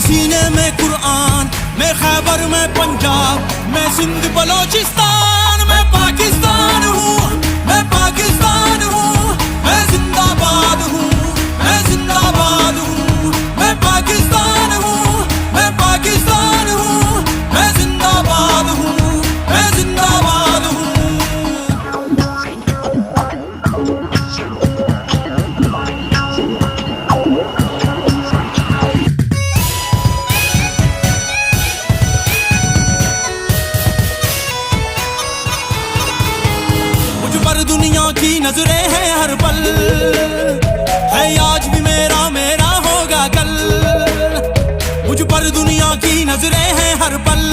सीने में कुरान, मैं खैबर में पंजाब, मैं सिंध बलोचिस्तान, मैं पाकिस्तान हूँ, मैं पाकिस्तान हूँ, मैं जिंदाबाद हूँ, मैं जिंदाबाद हूँ, मैं पाकिस्तान हूँ, मैं पाकिस्तान हूँ, मैं जिंदाबाद हूँ, मैं जिंदाबाद हूँ। पर दुनिया की नजरें हैं हर पल, है आज भी मेरा मेरा होगा कल। मुझ पर दुनिया की नजरें हैं हर पल,